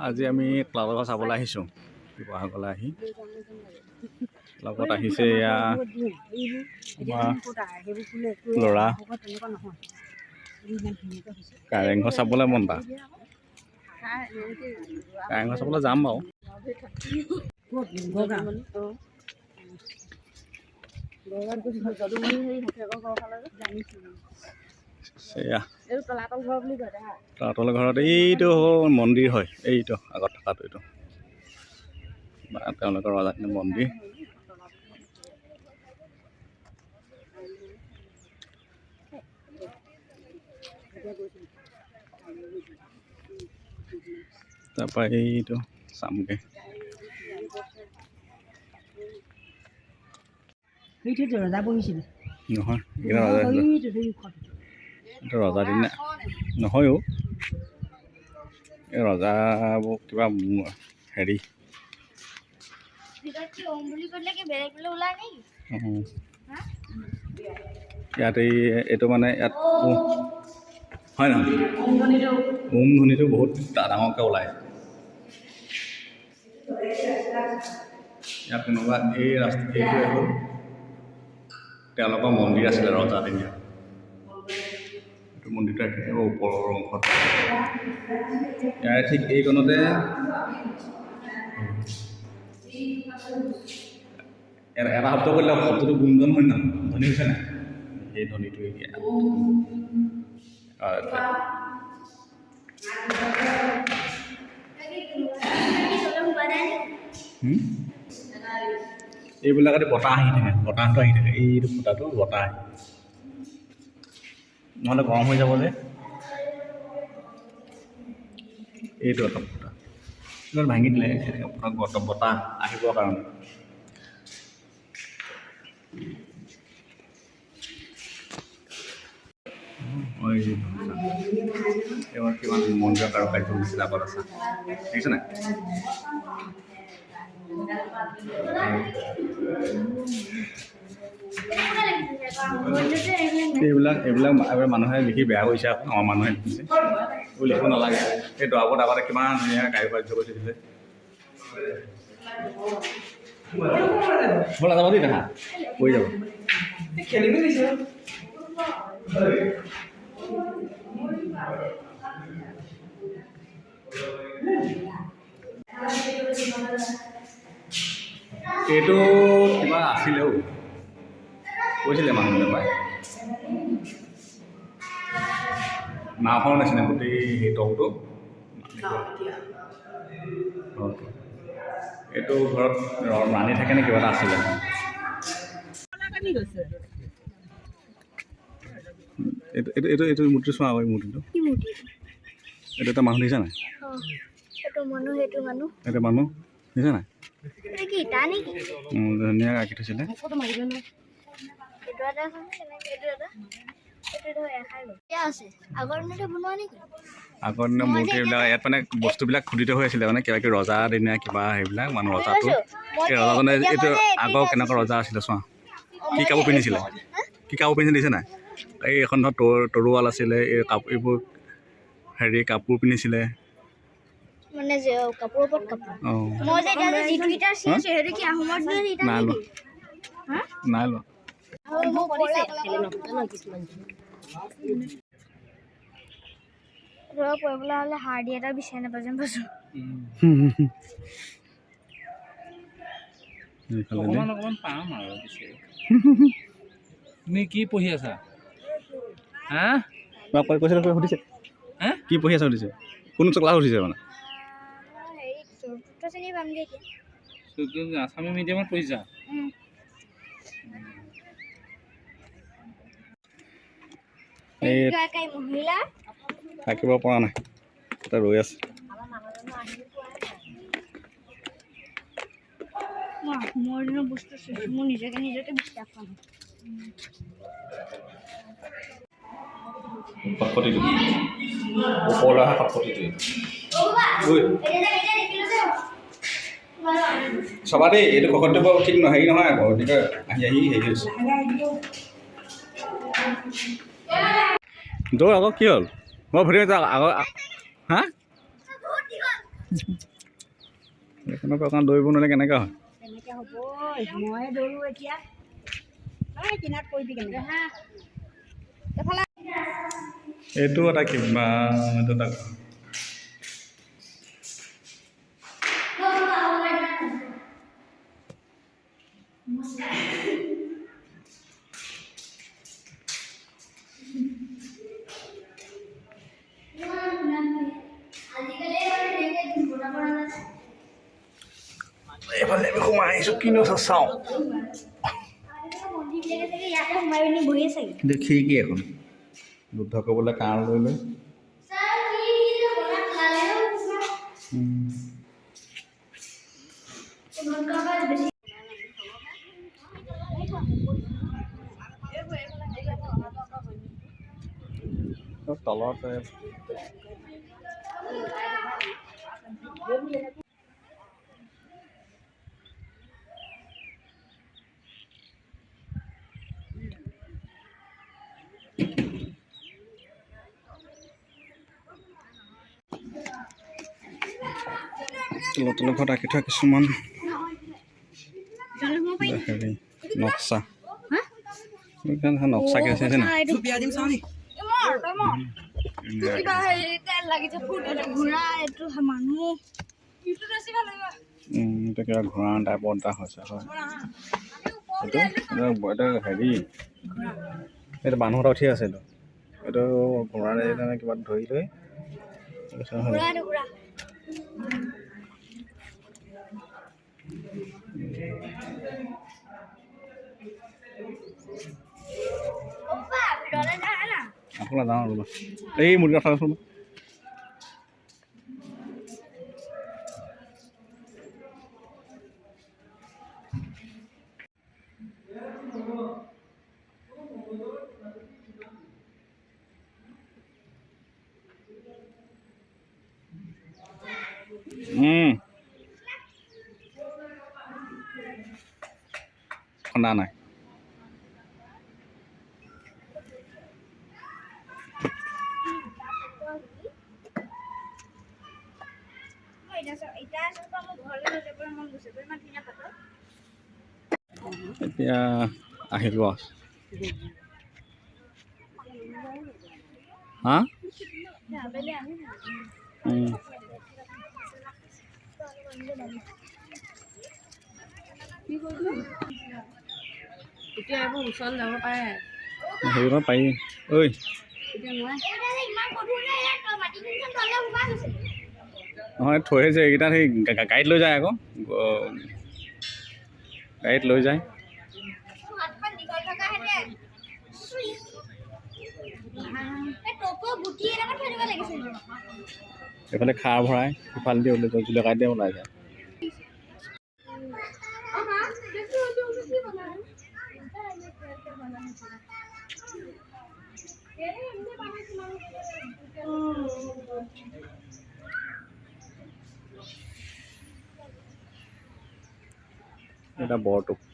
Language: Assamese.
আজি আমি ক্লাবঘৰ চাবলৈ আহিছোঁ শিৱসাগৰলৈ আহি লগত আহিছে এয়া ল'ৰা কাৰেংঘৰ চাবলৈ মন তাৰ কাৰেংঘৰ চাবলৈ যাম বাৰু তলাতল ঘৰত এইটো মন্দিৰ হয় এইটো আগত থকাটো এইটো তেওঁলোকৰ ৰজাখিনি মন্দিৰ তাৰপৰা এইটো চামগৈ নহয় এইটো ৰজা দিনা নহয়ও এই ৰজাবোৰ কিবা হেৰি ইয়াত এইটো মানে ইয়াত হয় নহয় ওম ধ্বনিটো বহুত ডাঙৰকৈ ওলায় ইয়াত কোনোবা এই এইটোৱে হ'ল তেওঁলোকৰ মন্দিৰ আছিলে ৰজা দিনীয়া এইটো মন্দিৰটো একেবাৰে ওপৰৰ অংশত ইয়াৰ ঠিক এইকণতে এটা শব্দ কৰিলে শব্দটো গুঞ্জন হয় নহয় ধ্বনি হৈছে নাই সেই ধ্বনিটো এইবিলাকতে বতাহ আহি থাকে বতাহটো আহি থাকে এইটো ফুটাটো বতাহ আহি নহ'লে গৰম হৈ যাব যে এইটো এটা ফুটা ভাঙি দিলে বতাহ আহিবৰ কাৰণে এইবাৰ কিমান মন্দিৰৰ কাৰুকাৰ্য নিচিনা আগত আছে দেখিছে নাই এইবিলাক মানুহে লিখি বেয়া কৰিছে আমাৰ মানুহে লিখিছে এইবোৰ লিখিব নালাগে এই দৰাবোৰ আগতে কিমান ধুনীয়া কাৰুকাৰ্য কৰি দিছে ব'লা যাব দেই দেখা হৈ যাব খেলিব দিছে এইটো কিবা আছিলেও কৈছিলে মানুহে পায় নাওখনৰ নিচিনা গোটেই সেই তলটো এইটো ঘৰত ৰাণী থাকে নে কিবা এটা আছিলে এইটো মূৰ্তি চোৱা হয় মূৰ্তিটো এইটো এটা মানুহ দেখিছা নাই এইটো মানুহ দেখিছা নাই ধুনীয়াকৈ আঁকি থৈছিলে আগৰ দিনৰ মূৰ্তিবিলাক ইয়াত মানে বস্তুবিলাক খোদিত হৈ আছিলে মানে কিবা কিবি ৰজা দিনীয়া কিবা সেইবিলাক মানুহ ৰজাটো এই ৰজাজনে এইটো আগৰ কেনেকুৱা ৰজা আছিলে চোৱা কি কাপোৰ পিন্ধিছিলে দিছে নাই এই এখন ধৰ তৰোৱাল আছিলে এই এইবোৰ হেৰি কাপোৰ পিন্ধিছিলে মানে যে কাপোৰৰ ওপৰত কাপোৰ মই যে এটা জিটু গিটাৰ চিনিছো হেৰি কি আহোমৰ দিনৰ এটা নেকি নাই লো মই কৰিছে খেলে ন কিছুমান ৰবা পঢ়িবলৈ হ'লে হাৰ্ডি এটা বিচাৰি নাপায় যেন পাইছোঁ অকণমান পাম আৰু তুমি কি পঢ়ি আছা হা কৈছে সুধিছে কি পঢ়ি আছা সুধিছে কোন ক্লাছ সুধিছে মানে আছামী মিডিয়ামত পঢ়িছা থাকিব পৰা নাই এটা ৰৈ আছে মোৰ বস্তু মোৰ নিজকে বিশ্বাস কৰোঁ ওপৰলৈ অহা চাবা দেই এইটো কৰ্তব্য ঠিক নহয় হেৰি নহয় আকৌ গতিকে আহি হেৰি হৈছে দৌৰ আকৌ কি হ'ল মই ভৰি আগৰ হা এইখনৰ পৰা অকণ দৌৰিব নোৱাৰিলে কেনেকৈ হয়? কেনেকৈ হ'ব? ময়ে দৌৰোঁ এতিয়া। কিনাত কৰিবি কেনেকৈ? এইফালে এইটো এটা কিবা এইটো এটা এইফালে আমি সোমাই আহিছোঁ কিনো চাওঁ দেখি কি এখন যুদ্ধ কৰিবলৈ কাঁড় লৈ লৈ তলত তলত ঘৰত ৰাখি থোৱা কিছুমান হেৰি নক্সা নক্সাকে আছে না এইটো কিবা ঘোঁৰা টাইপৰ এটা হৈছে হয় এইটো হেৰি এইটো মানুহ এটা উঠি আছে এইটো ঘোঁৰা কিবা ধৰি লৈ আপোনাক যাওঁ ৰ'বা এই মুৰ্গী কথা আছোঁ খন্দা নাই এতিয়া আহিলোঁ হা এতিয়া এইবোৰ ওচৰত যাব পাৰে হেৰিব পাৰি ঐ নহয় থৈ আহিছে এইকেইটা সেই গাড়ীত লৈ যায় আকৌ গাড়ীত লৈ যায় এইফালে খাৰ ভৰাই সিফালে দি জুলেকাই দিয়ে ওলাই যায় এটা বৰটোপ